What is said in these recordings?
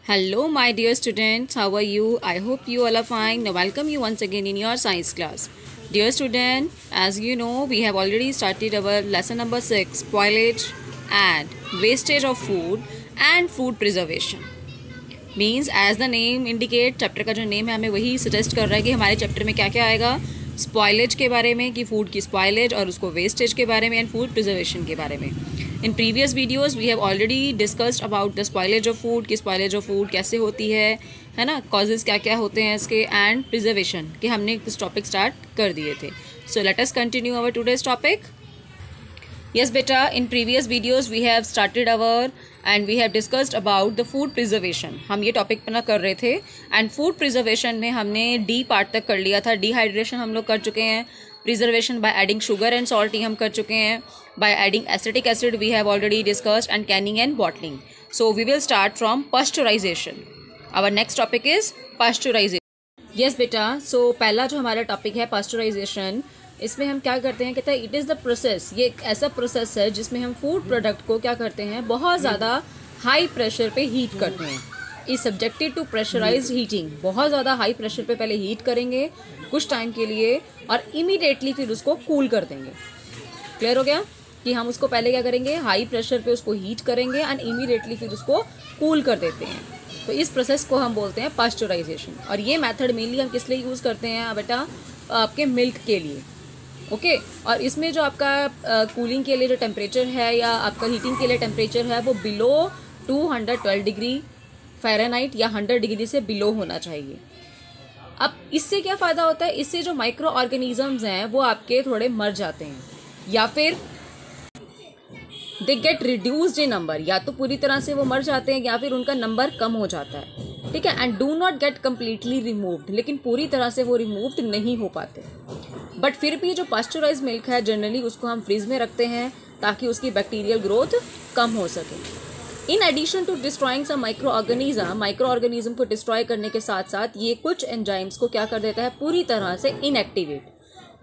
Hello, my dear students. How are you? I hope you all are fine. Now, welcome you once again in your science class. Dear student, as you know, we have already started our lesson number 6, spoilage and wastage of food and food preservation. Means as the name indicate, chapter का जो name है हमें वही suggest कर रहा है कि हमारे चैप्टर में क्या क्या आएगा. स्पॉयलेज के बारे में कि फूड की स्पॉयलेज और उसको वेस्टेज के बारे में एंड फूड प्रिजर्वेशन के बारे में. In previous videos we have already discussed about the spoilage of food कि स्पॉयलेज ऑफ फूड कैसे होती है ना, कॉजेज़ क्या क्या होते हैं इसके, एंड प्रिजर्वेशन कि हमने कुछ टॉपिक स्टार्ट कर दिए थे. So let us continue our today's topic. Yes beta, in previous videos we have started our and we have discussed about the food preservation. हम ये टॉपिक अपना कर रहे थे एंड फूड प्रिजर्वेशन में हमने डी पार्ट तक कर लिया था. डिहाइड्रेशन हम लोग कर चुके हैं. Preservation by adding sugar and salt ही हम कर चुके हैं. By adding acetic acid we have already discussed and canning and bottling. So we will start from pasteurization. Our next topic is pasteurization. Yes बेटा, सो पहला जो हमारा टॉपिक है पास्चराइजेशन, इसमें हम क्या करते हैं, कहते हैं इट इज़ द प्रोसेस. ये एक ऐसा प्रोसेस है जिसमें हम फूड प्रोडक्ट को क्या करते हैं, बहुत ज़्यादा हाई प्रेशर पे हीट करते हैं. Is subjected to pressurised heating. बहुत ज़्यादा हाई प्रेशर पे पहले हीट करेंगे कुछ टाइम के लिए और इमीडिएटली फिर उसको कूल कर देंगे. क्लियर हो गया कि हम उसको पहले क्या करेंगे, हाई प्रेशर पे उसको हीट करेंगे एंड इमीडिएटली फिर उसको कूल कर देते हैं. तो इस प्रोसेस को हम बोलते हैं पास्चराइजेशन. और ये मेथड मेनली हम किस लिए यूज़ करते हैं बेटा, आपके मिल्क के लिए. ओके और इसमें जो आपका कूलिंग के लिए जो टेम्परेचर है या आपका हीटिंग के लिए टेम्परेचर है वो बिलो 212 डिग्री फ़ारेनहाइट या 100 डिग्री से बिलो होना चाहिए. अब इससे क्या फ़ायदा होता है, इससे जो माइक्रो ऑर्गेनिजम्स हैं वो आपके थोड़े मर जाते हैं या फिर they get reduced in number. या तो पूरी तरह से वो मर जाते हैं या फिर उनका नंबर कम हो जाता है. ठीक है, and do not get completely removed. लेकिन पूरी तरह से वो रिमूव्ड नहीं हो पाते. बट फिर भी जो पास्चराइज मिल्क है जनरली उसको हम फ्रीज में रखते हैं ताकि उसकी बैक्टीरियल ग्रोथ कम हो सके. In addition to destroying some microorganism को डिस्ट्रॉय करने के साथ साथ ये कुछ एंजाइम्स को क्या कर देता है, पूरी तरह से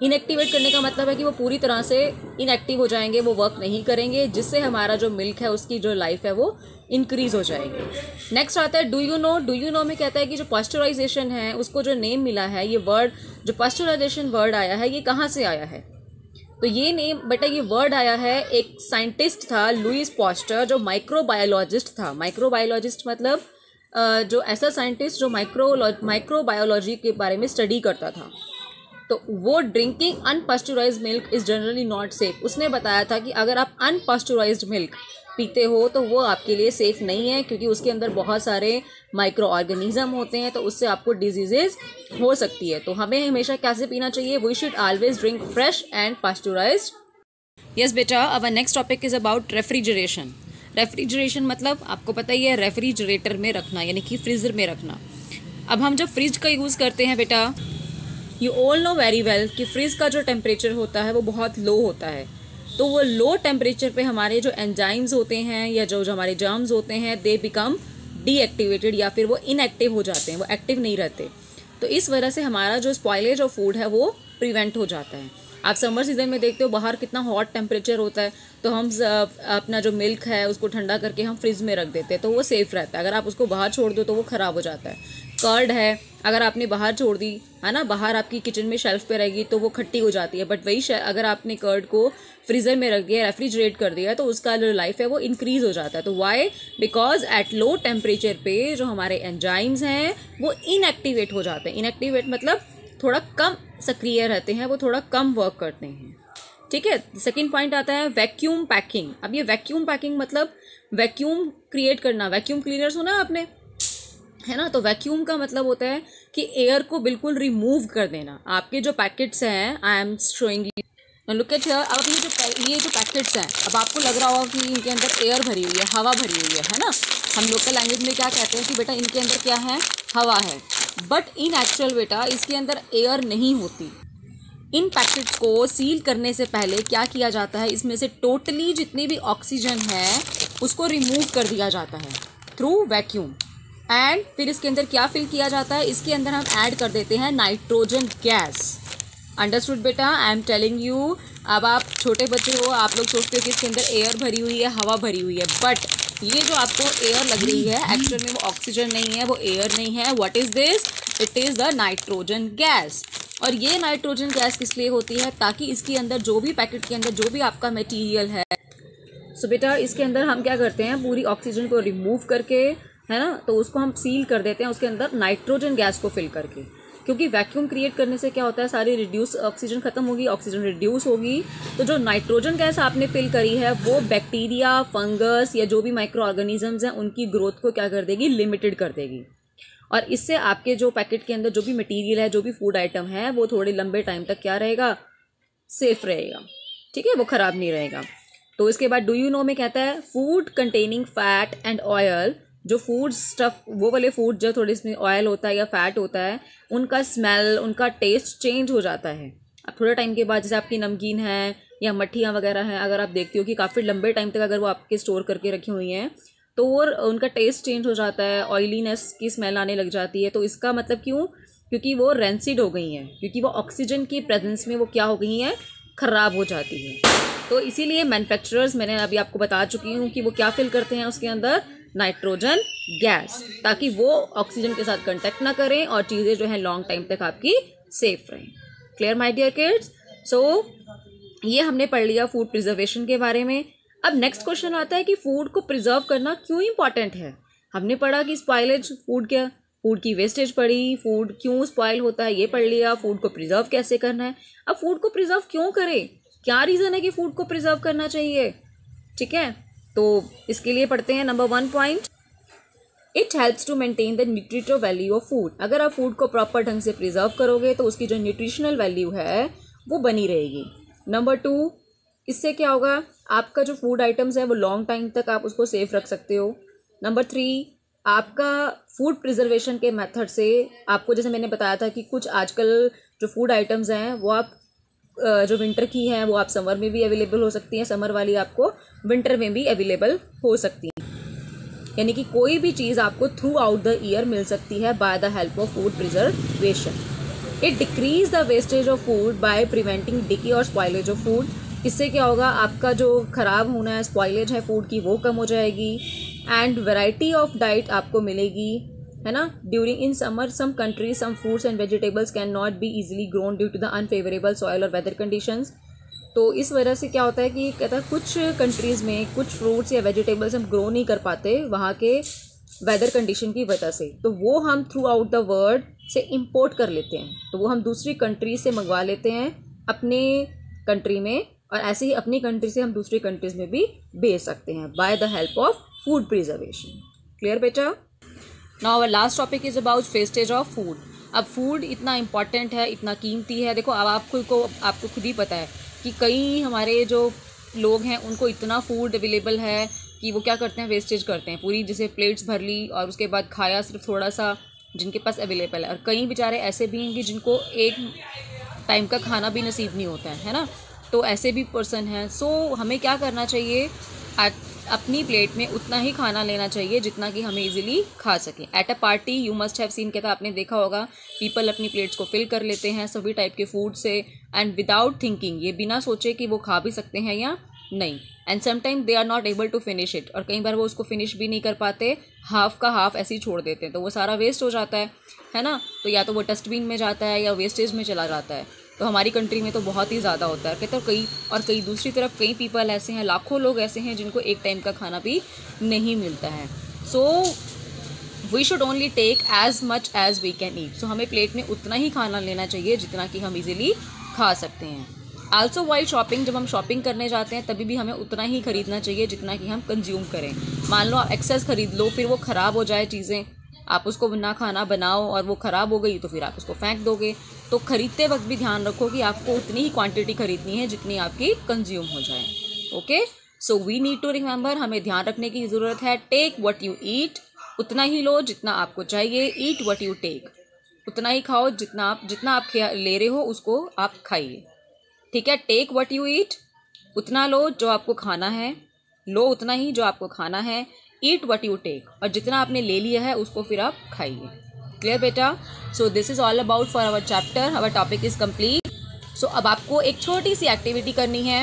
इनएक्टिवेट करने का मतलब है कि वो पूरी तरह से इनएक्टिव हो जाएंगे, वो वर्क नहीं करेंगे, जिससे हमारा जो मिल्क है उसकी जो लाइफ है वो इंक्रीज हो जाएगी. नेक्स्ट आता है डू यू नो में कहता है कि जो पास्चराइजेशन है उसको जो नेम मिला है, ये वर्ड जो पास्चराइजेशन वर्ड आया है ये कहाँ से आया है. तो ये नेम बेटा, ये वर्ड आया है, एक साइंटिस्ट था लुईस पास्चर जो माइक्रोबायोलॉजिस्ट था. माइक्रोबायोलॉजिस्ट मतलब जो ऐसा साइंटिस्ट जो माइक्रोबायोलॉजी के बारे में स्टडी करता था. तो वो drinking unpasteurised milk is generally not safe. उसने बताया था कि अगर आप अनपास्चराइज्ड मिल्क पीते हो तो वो आपके लिए सेफ़ नहीं है क्योंकि उसके अंदर बहुत सारे माइक्रो ऑर्गेनिज्म होते हैं, तो उससे आपको डिजीजेज हो सकती है. तो हमें हमेशा कैसे पीना चाहिए, we should always drink fresh and pasteurized. Yes बेटा, our next topic is about refrigeration. Refrigeration मतलब आपको पता ही है, रेफ्रिजरेटर में रखना यानी कि फ्रीज़र में रखना. अब हम जब फ्रिज का यूज़ करते हैं बेटा, you all know very well कि फ्रिज का जो टेम्परेचर होता है वो बहुत लो होता है. तो वो लो टेम्परेचर पे हमारे जो एंजाइम्स होते हैं या जो हमारे जर्म्स होते हैं दे बिकम डीएक्टिवेटेड या फिर वो इनएक्टिव हो जाते हैं, वो एक्टिव नहीं रहते. तो इस वजह से हमारा जो स्पॉयलेज ऑफ फूड है वो प्रिवेंट हो जाता है. आप समर सीजन में देखते हो बाहर कितना हॉट टेम्परेचर होता है, तो हम अपना जो मिल्क है उसको ठंडा करके हम फ्रिज में रख देते हैं तो वो सेफ़ रहता है. अगर आप उसको बाहर छोड़ दो तो वो ख़राब हो जाता है. कर्ड है, अगर आपने बाहर छोड़ दी है ना, बाहर आपकी किचन में शेल्फ पे रहेगी तो वो खट्टी हो जाती है. बट वही अगर आपने कर्ड को फ्रीज़र में रख दिया, रेफ्रिजरेट कर दिया, तो उसका जो लाइफ है वो इंक्रीज़ हो जाता है. तो why, because at low temperature पे जो हमारे एंजाइम्स हैं वो इनएक्टिवेट हो जाते हैं. इनएक्टिवेट मतलब थोड़ा कम सक्रिय रहते हैं, वो थोड़ा कम वर्क करते हैं. ठीक है. सेकेंड पॉइंट आता है वैक्यूम पैकिंग. अब ये वैक्यूम पैकिंग मतलब वैक्यूम क्रिएट करना. वैक्यूम क्लीनर सुना आपने, है ना. तो वैक्यूम का मतलब होता है कि एयर को बिल्कुल रिमूव कर देना. आपके जो पैकेट्स हैं, I am showing you, look at here. अब ये जो पैकेट्स हैं, अब आपको लग रहा होगा कि इनके अंदर एयर भरी हुई है, हवा भरी हुई है ना. हम लोकल लैंग्वेज में क्या कहते हैं कि बेटा इनके अंदर क्या है, हवा है. बट इन एक्चुअल बेटा इसके अंदर एयर नहीं होती. इन पैकेट्स को सील करने से पहले क्या किया जाता है, इसमें से टोटली जितनी भी ऑक्सीजन है उसको रिमूव कर दिया जाता है थ्रू वैक्यूम. एंड फिर इसके अंदर क्या फिल किया जाता है, इसके अंदर हम ऐड कर देते हैं नाइट्रोजन गैस. अंडरस्टूड बेटा, आई एम टेलिंग यू। अब आप छोटे बच्चे हो, आप लोग सोचते हो कि इसके अंदर एयर भरी हुई है, हवा भरी हुई है, बट ये जो आपको एयर लग रही है एक्चुअल में वो ऑक्सीजन नहीं है, वो एयर नहीं है। What is this? It is the nitrogen gas. और ये नाइट्रोजन गैस किस लिए होती है? ताकि इसके अंदर जो भी पैकेट के अंदर जो भी आपका मटेरियल है, सो बेटा इसके अंदर हम क्या करते हैं, पूरी ऑक्सीजन को रिमूव करके, है ना, तो उसको हम सील कर देते हैं उसके अंदर नाइट्रोजन गैस को फिल करके। क्योंकि वैक्यूम क्रिएट करने से क्या होता है, सारी रिड्यूस ऑक्सीजन खत्म होगी, ऑक्सीजन रिड्यूस होगी, तो जो नाइट्रोजन गैस आपने फिल करी है वो बैक्टीरिया, फंगस या जो भी माइक्रो ऑर्गेनिजम्स हैं उनकी ग्रोथ को क्या कर देगी, लिमिटेड कर देगी। और इससे आपके जो पैकेट के अंदर जो भी मटेरियल है, जो भी फूड आइटम है, वो थोड़े लंबे टाइम तक क्या रहेगा, सेफ रहेगा, ठीक है, वो ख़राब नहीं रहेगा। तो इसके बाद डू यू नो में कहता है food containing fat and oil, जो फूड स्टफ, वो वाले फूड जो थोड़े इसमें ऑयल होता है या फैट होता है, उनका स्मेल, उनका टेस्ट चेंज हो जाता है। अब थोड़े टाइम के बाद, जैसे आपकी नमकीन है या मट्ठियाँ वगैरह हैं, अगर आप देखती हो कि काफ़ी लंबे टाइम तक अगर वो आपके स्टोर करके रखी हुई हैं तो वो उनका टेस्ट चेंज हो जाता है, ऑयलीनेस की स्मेल आने लग जाती है। तो इसका मतलब क्यों? क्योंकि वो रेंसिड हो गई हैं, क्योंकि वो ऑक्सीजन की प्रेजेंस में वो क्या हो गई हैं, ख़राब हो जाती है। तो इसीलिए मैन्युफैक्चरर्स, मैंने अभी आपको बता चुकी हूँ कि वो क्या फिल करते हैं उसके अंदर, नाइट्रोजन गैस, ताकि वो ऑक्सीजन के साथ कंटेक्ट ना करें और चीज़ें जो है लॉन्ग टाइम तक आपकी सेफ रहें। Clear my dear kids? So ये हमने पढ़ लिया फूड प्रिजर्वेशन के बारे में। अब नेक्स्ट क्वेश्चन आता है कि फूड को प्रिजर्व करना क्यों इंपॉर्टेंट है। हमने पढ़ा कि स्पॉइलेज, फूड क्या, फूड की वेस्टेज पढ़ी, फूड क्यों स्पॉइल होता है ये पढ़ लिया, फूड को प्रिजर्व कैसे करना है। अब फूड को प्रिजर्व क्यों करें, क्या रीज़न है कि फूड को प्रिजर्व करना चाहिए, ठीक है। तो इसके लिए पढ़ते हैं number 1 point, it helps to maintain the nutritive value of food. अगर आप फूड को प्रॉपर ढंग से प्रिजर्व करोगे तो उसकी जो न्यूट्रिशनल वैल्यू है वो बनी रहेगी। नंबर 2, इससे क्या होगा, आपका जो फूड आइटम्स है वो लॉन्ग टाइम तक आप उसको सेफ रख सकते हो। नंबर 3, आपका फूड प्रिजर्वेशन के मेथड से आपको, जैसे मैंने बताया था कि कुछ आजकल जो फूड आइटम्स हैं वो आप जो विंटर की हैं वो आप समर में भी अवेलेबल हो सकती हैं, समर वाली आपको विंटर में भी अवेलेबल हो सकती हैं। यानी कि कोई भी चीज़ आपको थ्रू आउट द ईयर मिल सकती है bye the help of food preservation. It decrease the wastage of food by preventing decay और स्पॉइलेज ऑफ फूड। इससे क्या होगा, आपका जो ख़राब होना है, स्पॉइलेज है फूड की, वो कम हो जाएगी। एंड वैरायटी ऑफ डाइट आपको मिलेगी, है ना। During in summer some countries some fruits and vegetables can not be easily grown due to the unfavourable soil और वेदर कंडीशंस। तो इस वजह से क्या होता है कि कहता है कुछ कंट्रीज़ में कुछ फ्रूट्स या वेजिटेबल्स हम ग्रो नहीं कर पाते वहाँ के वेदर कंडीशन की वजह से, तो वो हम थ्रू आउट द वर्ल्ड से इंपोर्ट कर लेते हैं, तो वो हम दूसरी कंट्री से मंगवा लेते हैं अपने कंट्री में, और ऐसे ही अपनी कंट्री से हम दूसरी कंट्रीज़ में भी भेज सकते हैं by the help of food preservation. Clear बेटा? Now our last topic is about wastage of food. अब फूड इतना इंपॉर्टेंट है, इतना कीमती है। देखो अब आपको खुद ही पता है कि कई हमारे जो लोग हैं उनको इतना फूड अवेलेबल है कि वो क्या करते हैं, वेस्टेज करते हैं पूरी, जैसे प्लेट्स भर ली और उसके बाद खाया सिर्फ थोड़ा सा जिनके पास अवेलेबल है। और कई बेचारे ऐसे भी हैं कि जिनको एक टाइम का खाना भी नसीब नहीं होता है ना, तो ऐसे भी पर्सन हैं। सो हमें क्या करना चाहिए, अपनी प्लेट में उतना ही खाना लेना चाहिए जितना कि हमें इजीली खा सकें। At a party you must have seen, कहता आपने देखा होगा, पीपल अपनी प्लेट्स को फिल कर लेते हैं सभी टाइप के फूड से, एंड विदाउट थिंकिंग, ये बिना सोचे कि वो खा भी सकते हैं या नहीं। And sometime they are not able to finish it, और कई बार वो उसको फिनिश भी नहीं कर पाते, हाफ का हाफ ऐसे ही छोड़ देते हैं, तो वो सारा वेस्ट हो जाता है ना। तो या तो वो डस्टबिन में जाता है या वेस्टेज में चला जाता है। तो हमारी कंट्री में तो बहुत ही ज़्यादा होता है, कहते हैं कई दूसरी तरफ कई पीपल ऐसे हैं, लाखों लोग ऐसे हैं जिनको एक टाइम का खाना भी नहीं मिलता है। So we should only take as much as we can eat. So हमें प्लेट में उतना ही खाना लेना चाहिए जितना कि हम इजीली खा सकते हैं। आल्सो वाइल शॉपिंग, जब हम शॉपिंग करने जाते हैं तभी भी हमें उतना ही खरीदना चाहिए जितना कि हम कंज्यूम करें। मान लो आप एक्सेस खरीद लो, फिर वो ख़राब हो जाए चीज़ें, आप उसको ना खाना बनाओ और वो ख़राब हो गई तो फिर आप उसको फेंक दोगे। तो ख़रीदते वक्त भी ध्यान रखो कि आपको उतनी ही क्वांटिटी खरीदनी है जितनी आपकी कंज्यूम हो जाए। Okay, so we need to remember, हमें ध्यान रखने की ज़रूरत है। टेक व्हाट यू ईट, उतना ही लो जितना आपको चाहिए। ईट व्हाट यू टेक, उतना ही खाओ जितना आप ले रहे हो उसको आप खाइए, ठीक है। टेक व्हाट यू ईट, उतना लो जो आपको खाना है, लो उतना ही जो आपको खाना है। ईट व्हाट यू टेक, और जितना आपने ले लिया है उसको फिर आप खाइए। क्लियर बेटा? So this is all about for our chapter, our topic is complete. So अब आपको एक छोटी सी एक्टिविटी करनी है।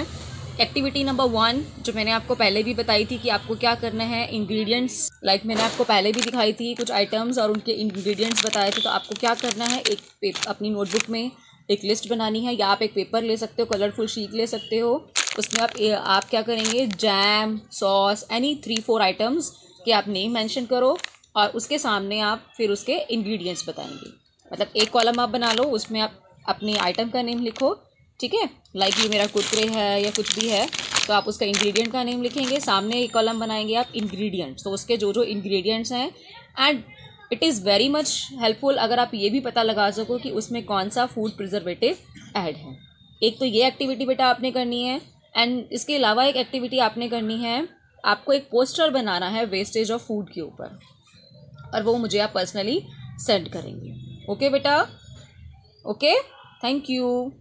एक्टिविटी नंबर 1 जो मैंने आपको पहले भी बताई थी कि आपको क्या करना है, इंग्रेडिएंट्स लाइक मैंने आपको पहले भी दिखाई थी कुछ आइटम्स और उनके इंग्रेडिएंट्स बताए थे। तो आपको क्या करना है, एक अपनी नोटबुक में एक लिस्ट बनानी है, या आप एक पेपर ले सकते हो, कलरफुल शीट ले सकते हो। उसमें आप क्या करेंगे, जैम, सॉस, एनी 3-4 आइटम्स के आप नेम मेंशन करो और उसके सामने आप फिर उसके इंग्रेडिएंट्स बताएंगे। मतलब एक कॉलम आप बना लो, उसमें आप अपने आइटम का नेम लिखो, ठीक है। लाइक ये मेरा कुरकुरे है या कुछ भी है तो आप उसका इंग्रेडिएंट का नेम लिखेंगे। सामने एक कॉलम बनाएंगे आप इंग्रेडिएंट्स, तो उसके जो जो इंग्रेडिएंट्स हैं। And it is very much helpful अगर आप ये भी पता लगा सको कि उसमें कौन सा फूड प्रिजर्वेटिव ऐड है। एक तो ये एक्टिविटी बेटा आपने करनी है। एंड इसके अलावा एक एक्टिविटी आपने करनी है, आपको एक पोस्टर बनाना है वेस्टेज ऑफ फूड के ऊपर, और वो मुझे आप पर्सनली सेंड करेंगे। ओके बेटा, ओके, थैंक यू।